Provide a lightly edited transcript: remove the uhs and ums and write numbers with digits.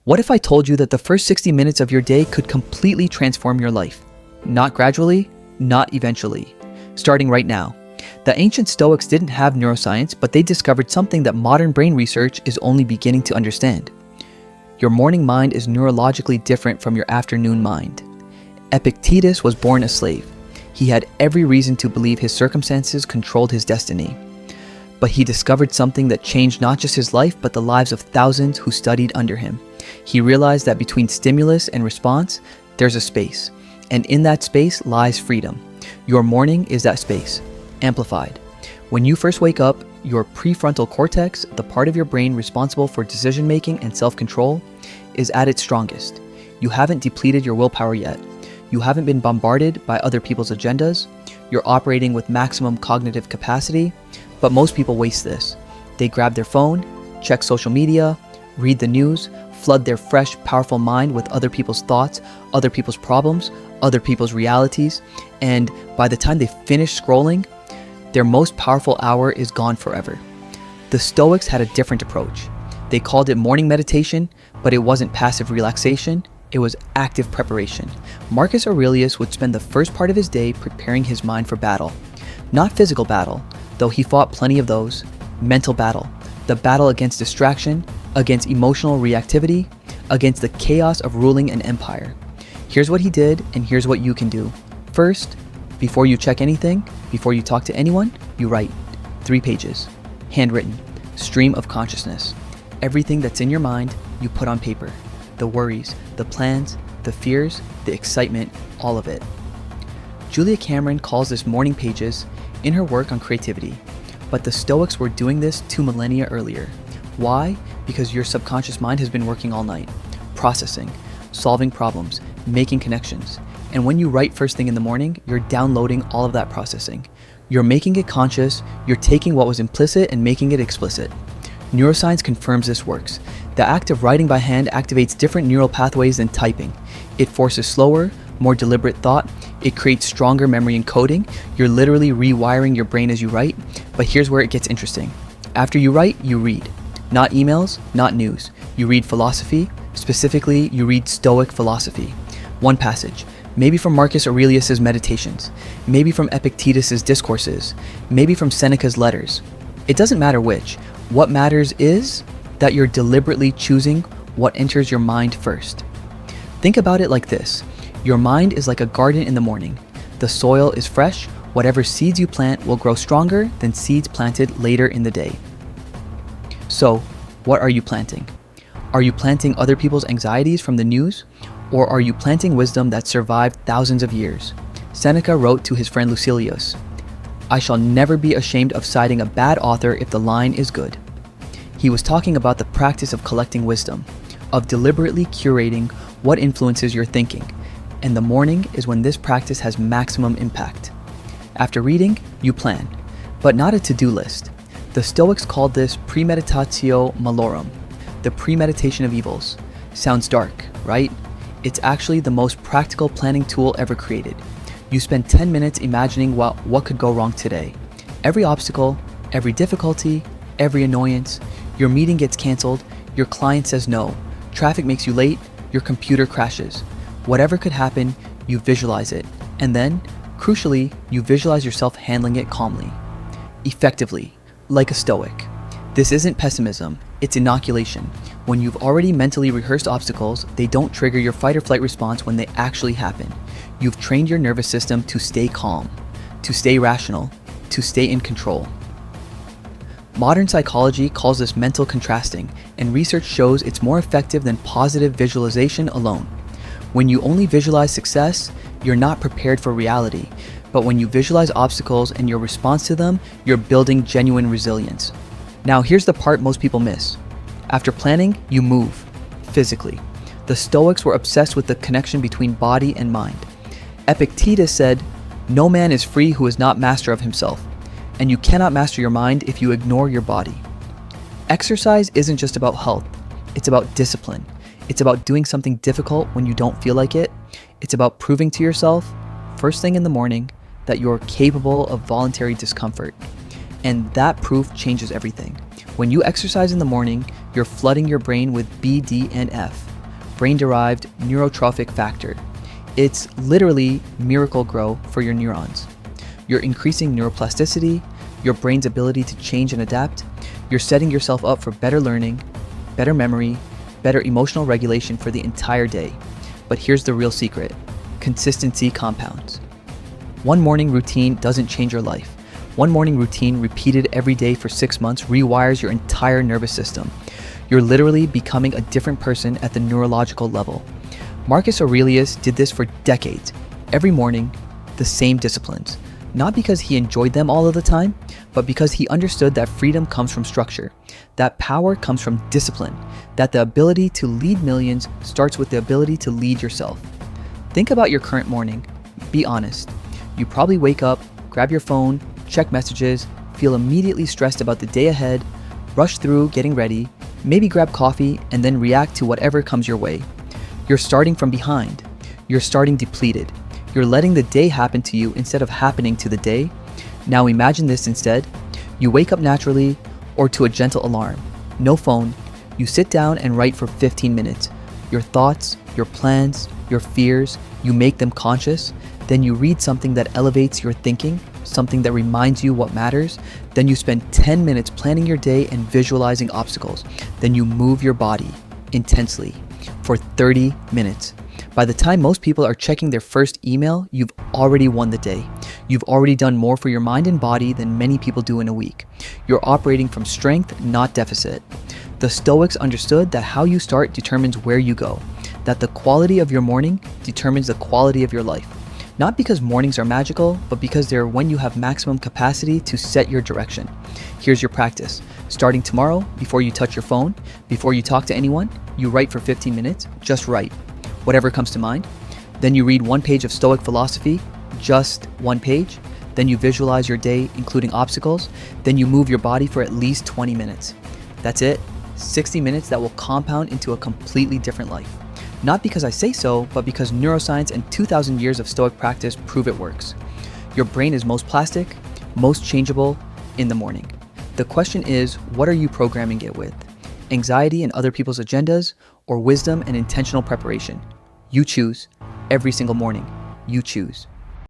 What if I told you that the first 60 minutes of your day could completely transform your life? Not gradually, not eventually. Starting right now. The ancient Stoics didn't have neuroscience, but they discovered something that modern brain research is only beginning to understand. Your morning mind is neurologically different from your afternoon mind. Epictetus was born a slave. He had every reason to believe his circumstances controlled his destiny. But he discovered something that changed not just his life, but the lives of thousands who studied under him. He realized that between stimulus and response, there's a space. And in that space lies freedom. Your morning is that space, amplified. When you first wake up, your prefrontal cortex, the part of your brain responsible for decision-making and self-control, is at its strongest. You haven't depleted your willpower yet. You haven't been bombarded by other people's agendas. You're operating with maximum cognitive capacity, but most people waste this. They grab their phone, check social media, read the news, flood their fresh, powerful mind with other people's thoughts, other people's problems, other people's realities, and by the time they finish scrolling, their most powerful hour is gone forever. The Stoics had a different approach. They called it morning meditation, but it wasn't passive relaxation, it was active preparation. Marcus Aurelius would spend the first part of his day preparing his mind for battle. Not physical battle, though he fought plenty of those. Mental battle. The battle against distraction, against emotional reactivity, against the chaos of ruling an empire. Here's what he did, and here's what you can do. First, before you check anything, before you talk to anyone, you write. 3 pages. Handwritten. Stream of consciousness. Everything that's in your mind, you put on paper. The worries, the plans, the fears, the excitement, all of it. Julia Cameron calls this morning pages in her work on creativity. But the Stoics were doing this 2 millennia earlier. Why? Because your subconscious mind has been working all night, processing, solving problems, making connections. And when you write first thing in the morning, you're downloading all of that processing. You're making it conscious, you're taking what was implicit and making it explicit. Neuroscience confirms this works. The act of writing by hand activates different neural pathways than typing. It forces slower, more deliberate thought. It creates stronger memory encoding. You're literally rewiring your brain as you write. But here's where it gets interesting. After you write, you read. Not emails, not news. You read philosophy. Specifically, you read Stoic philosophy. One passage. Maybe from Marcus Aurelius' meditations. Maybe from Epictetus' discourses. Maybe from Seneca's letters. It doesn't matter which. What matters is that you're deliberately choosing what enters your mind first. Think about it like this. Your mind is like a garden in the morning. The soil is fresh. Whatever seeds you plant will grow stronger than seeds planted later in the day. So, what are you planting? Are you planting other people's anxieties from the news? Or are you planting wisdom that survived thousands of years? Seneca wrote to his friend Lucilius, "I shall never be ashamed of citing a bad author if the line is good." He was talking about the practice of collecting wisdom, of deliberately curating what influences your thinking, and the morning is when this practice has maximum impact. After reading, you plan, but not a to-do list. The Stoics called this Premeditatio Malorum, the premeditation of evils. Sounds dark, right? It's actually the most practical planning tool ever created. You spend 10 minutes imagining what could go wrong today. Every obstacle, every difficulty, every annoyance. Your meeting gets canceled, your client says no, traffic makes you late, your computer crashes. Whatever could happen, you visualize it. And then, crucially, you visualize yourself handling it calmly. Effectively, like a Stoic. This isn't pessimism, it's inoculation. When you've already mentally rehearsed obstacles, they don't trigger your fight or flight response when they actually happen. You've trained your nervous system to stay calm, to stay rational, to stay in control. Modern psychology calls this mental contrasting, and research shows it's more effective than positive visualization alone. When you only visualize success, you're not prepared for reality. But when you visualize obstacles and your response to them, you're building genuine resilience. Now here's the part most people miss. After planning, you move, physically. The Stoics were obsessed with the connection between body and mind. Epictetus said, "No man is free who is not master of himself." And you cannot master your mind if you ignore your body. Exercise isn't just about health, it's about discipline. It's about doing something difficult when you don't feel like it. It's about proving to yourself, first thing in the morning, that you're capable of voluntary discomfort. And that proof changes everything. When you exercise in the morning, you're flooding your brain with B, D, and F. brain-derived neurotrophic factor. It's literally miracle grow for your neurons. You're increasing neuroplasticity, your brain's ability to change and adapt. You're setting yourself up for better learning, better memory, better emotional regulation for the entire day. But here's the real secret. Consistency compounds. One morning routine doesn't change your life. One morning routine repeated every day for 6 months rewires your entire nervous system. You're literally becoming a different person at the neurological level. Marcus Aurelius did this for decades. Every morning, the same disciplines. Not because he enjoyed them all of the time, but because he understood that freedom comes from structure, that power comes from discipline, that the ability to lead millions starts with the ability to lead yourself. Think about your current morning. Be honest. You probably wake up, grab your phone, check messages, feel immediately stressed about the day ahead, rush through getting ready, maybe grab coffee, and then react to whatever comes your way. You're starting from behind. You're starting depleted. You're letting the day happen to you instead of happening to the day. Now imagine this instead. You wake up naturally or to a gentle alarm. No phone. You sit down and write for 15 minutes. Your thoughts, your plans, your fears, you make them conscious. Then you read something that elevates your thinking, something that reminds you what matters. Then you spend 10 minutes planning your day and visualizing obstacles. Then you move your body intensely for 30 minutes. By the time most people are checking their first email, you've already won the day. You've already done more for your mind and body than many people do in a week. You're operating from strength, not deficit. The Stoics understood that how you start determines where you go, that the quality of your morning determines the quality of your life. Not because mornings are magical, but because they're when you have maximum capacity to set your direction. Here's your practice. Starting tomorrow, before you touch your phone, before you talk to anyone, you write for 15 minutes, just write. Whatever comes to mind. Then you read 1 page of Stoic philosophy, just 1 page. Then you visualize your day, including obstacles. Then you move your body for at least 20 minutes. That's it. 60 minutes that will compound into a completely different life. Not because I say so, but because neuroscience and 2,000 years of Stoic practice prove it works. Your brain is most plastic, most changeable in the morning. The question is, what are you programming it with? Anxiety and other people's agendas, or wisdom and intentional preparation? You choose. Every single morning, you choose.